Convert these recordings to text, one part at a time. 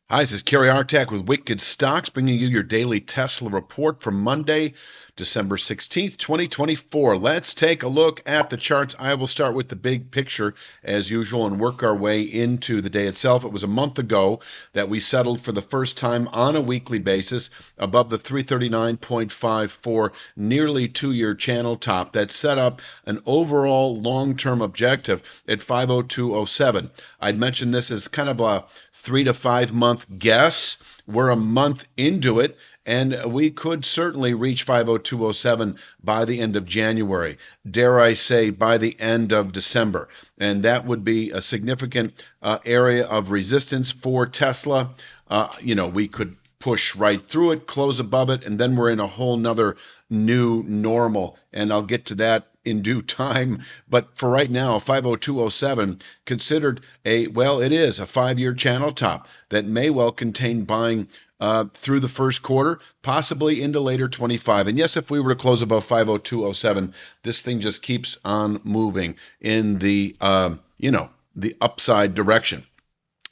Hi, this is Kerry Artak with Wicked Stocks, bringing you your daily Tesla report for Monday, December 16th, 2024. Let's take a look at the charts. I will start with the big picture as usual and work our way into the day itself. It was a month ago that we settled for the first time on a weekly basis above the 339.54 nearly 2-year channel top that set up an overall long-term objective at 502.07. I'd mentioned this as kind of a 3 to 5 month guess. We're a month into it, and we could certainly reach 50207 by the end of January. Dare I say, by the end of December. And that would be a significant area of resistance for Tesla. We could push right through it, close above it, and then we're in a whole nother new normal. And I'll get to that in due time. But for right now, 50207 considered it is a 5-year channel top that may well contain buying through the first quarter, possibly into later 25. And yes, if we were to close above 50207, this thing just keeps on moving in the upside direction.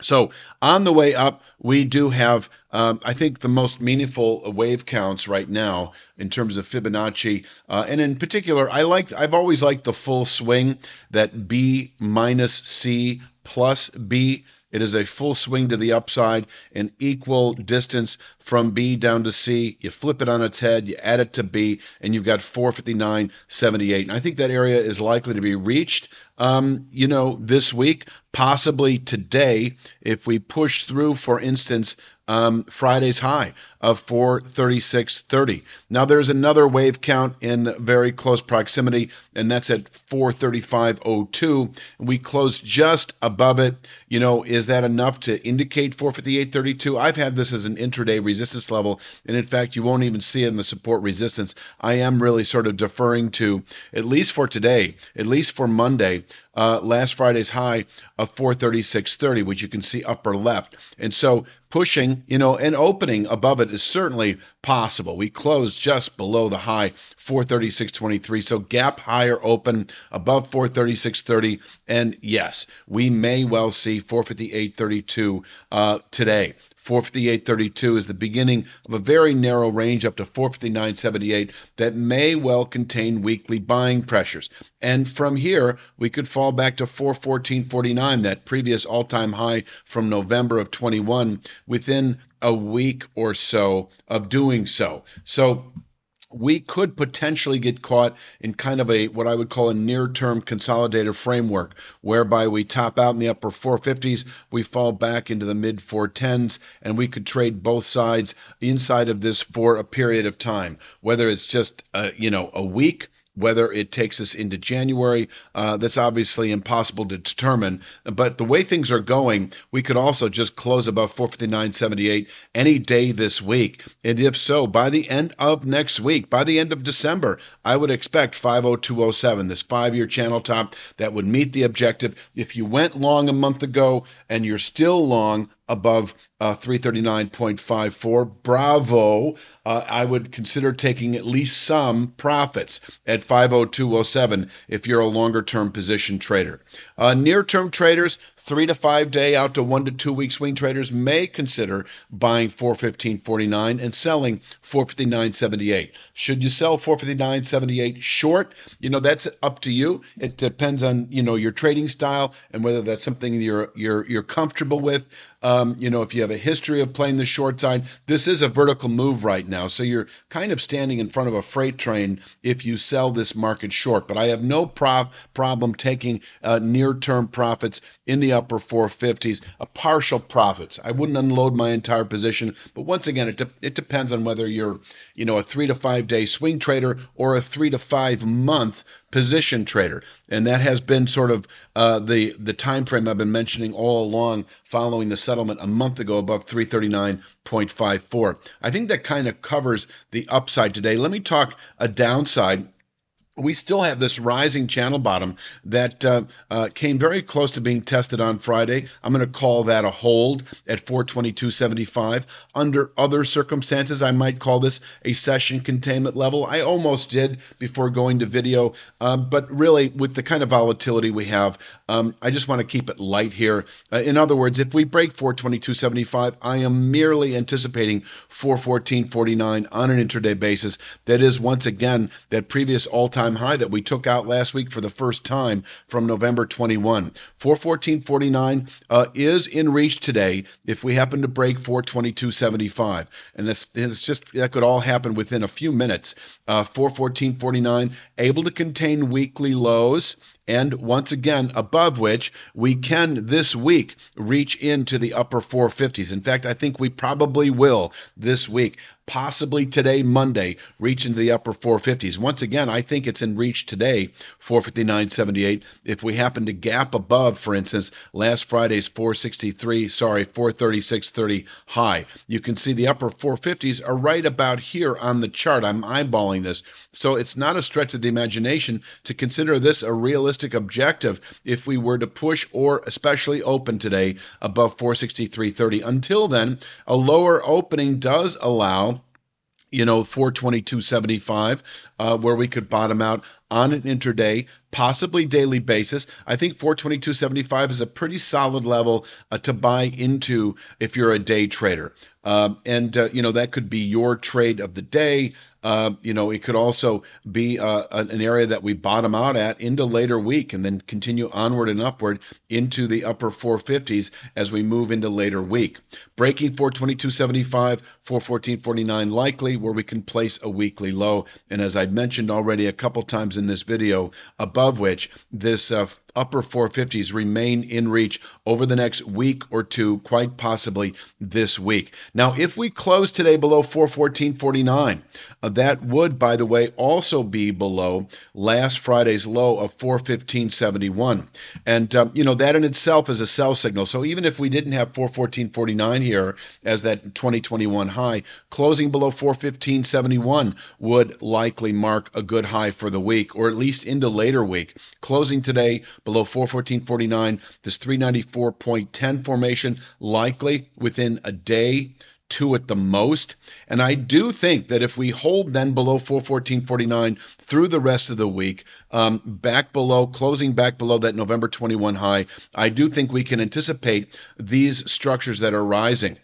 So on the way up, we do have, I think, the most meaningful wave counts right now in terms of Fibonacci, and in particular, I've always liked the full swing, that B minus C plus B. It is a full swing to the upside, an equal distance from B down to C. You flip it on its head, you add it to B, and you've got 459.78. And I think that area is likely to be reached, this week, possibly today, if we push through, for instance, Friday's high of 436.30. Now there's another wave count in very close proximity, and that's at 435.02. We closed just above it. Is that enough to indicate 458.32? I've had this as an intraday resistance level, and in fact, you won't even see it in the support resistance. I am really sort of deferring to, at least for today, at least for Monday, last Friday's high of 436.30, which you can see upper left. And so pushing, and opening above it is certainly possible. We closed just below the high, 436.23. So gap higher open above 436.30. And yes, we may well see 458.32 today. 458.32 is the beginning of a very narrow range up to 459.78 that may well contain weekly buying pressures. And from here, we could fall back to 414.49, that previous all-time high from November of 21, within a week or so of doing so. So we could potentially get caught in kind of what I would call a near-term consolidator framework, whereby we top out in the upper 450s, we fall back into the mid 410s, and we could trade both sides inside of this for a period of time, whether it's just a week, whether it takes us into January. That's obviously impossible to determine. But the way things are going, we could also just close above 459.78 any day this week. And if so, by the end of next week, by the end of December, I would expect 50207, this 5-year channel top that would meet the objective. If you went long a month ago and you're still long above 339.54, bravo. I would consider taking at least some profits at 50207 if you're a longer-term position trader. Near-term traders, 3 to 5 day out to 1 to 2 week swing traders may consider buying 415.49 and selling 459.78. Should you sell 459.78 short? That's up to you. It depends on your trading style and whether that's something you're comfortable with. If you have a history of playing the short side, this is a vertical move right now, so you're kind of standing in front of a freight train if you sell this market short. But I have no problem taking near-term profits in the upper 450s, partial profits. I wouldn't unload my entire position, but once again, it depends on whether you're a 3 to 5 day swing trader or a 3 to 5 month position trader. And that has been sort of the time frame I've been mentioning all along, following the settlement a month ago above 339.54. I think that kind of covers the upside today. Let me talk a downside. we still have this rising channel bottom that came very close to being tested on Friday. I'm going to call that a hold at 422.75. Under other circumstances, I might call this a session containment level. I almost did before going to video, but really with the kind of volatility we have, I just want to keep it light here. In other words, if we break 422.75, I am merely anticipating 414.49 on an intraday basis. That is, once again, that previous all-time high that we took out last week for the first time from November 21. 414.49 is in reach today if we happen to break 422.75. And it's just, that could all happen within a few minutes. 414.49 able to contain weekly lows, and once again, above which we can this week reach into the upper 450s. In fact, I think we probably will this week, possibly today, Monday, reach into the upper 450s. Once again, I think it's in reach today, 459.78. If we happen to gap above, for instance, last Friday's 436.30 high, you can see the upper 450s are right about here on the chart. I'm eyeballing this. So it's not a stretch of the imagination to consider this a realistic objective if we were to push or especially open today above 463.30. Until then, a lower opening does allow 422.75, where we could bottom out on an intraday, possibly daily basis. I think 422.75 is a pretty solid level to buy into if you're a day trader. That could be your trade of the day. It could also be an area that we bottom out at into later week and then continue onward and upward into the upper 450s as we move into later week. Breaking 422.75, 414.49 likely, where we can place a weekly low. And as I mentioned already a couple times in this video, above which this upper 450s remain in reach over the next week or two, quite possibly this week. Now, if we close today below 414.49, that would, by the way, also be below last Friday's low of 415.71. And, that in itself is a sell signal. So even if we didn't have 414.49 here as that 2021 high, closing below 415.71 would likely mark a good high for the week, or at least into later week. Closing today below 414.49, this 394.10 formation likely within a day, two at the most. And I do think that if we hold then below 414.49 through the rest of the week, closing back below that November 21 high, I do think we can anticipate these structures that are rising.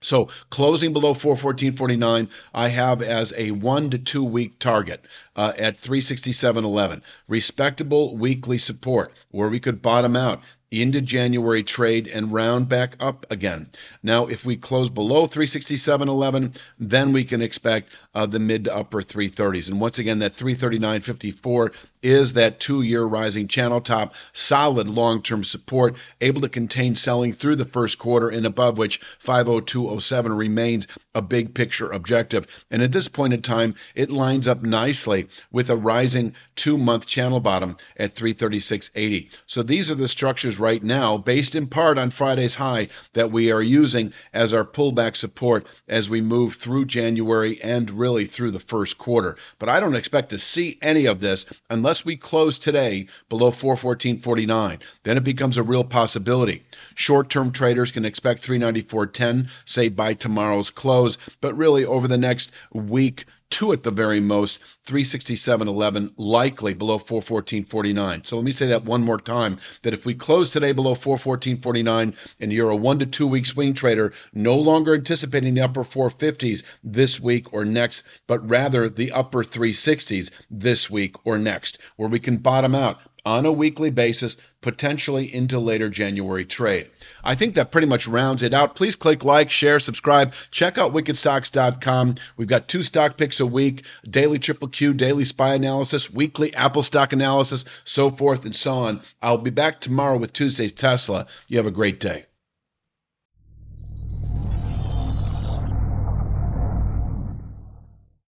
So closing below 414.49, I have as a 1 to 2 week target at 367.11. Respectable weekly support where we could bottom out into January trade and round back up again. Now, if we close below 367.11, then we can expect the mid to upper 330s. And once again, that 339.54 is that 2-year rising channel top, solid long-term support, able to contain selling through the first quarter, and above which 502.07 remains a big picture objective. And at this point in time, it lines up nicely with a rising 2-month channel bottom at 336.80. So these are the structures right now, based in part on Friday's high, that we are using as our pullback support as we move through January and really through the first quarter. But I don't expect to see any of this unless we close today below 414.49. Then it becomes a real possibility. Short-term traders can expect 394.10, say by tomorrow's close, but really over the next week, two at the very most, 367.11, likely below 414.49. So let me say that one more time, that if we close today below 414.49 and you're a 1 to 2 week swing trader, no longer anticipating the upper 450s this week or next, but rather the upper 360s this week or next, where we can bottom out on a weekly basis, potentially into later January trade. I think that pretty much rounds it out. Please click like, share, subscribe. Check out wickedstocks.com. We've got 2 stock picks a week, daily triple Q, daily SPY analysis, weekly Apple stock analysis, so forth and so on. I'll be back tomorrow with Tuesday's Tesla. You have a great day.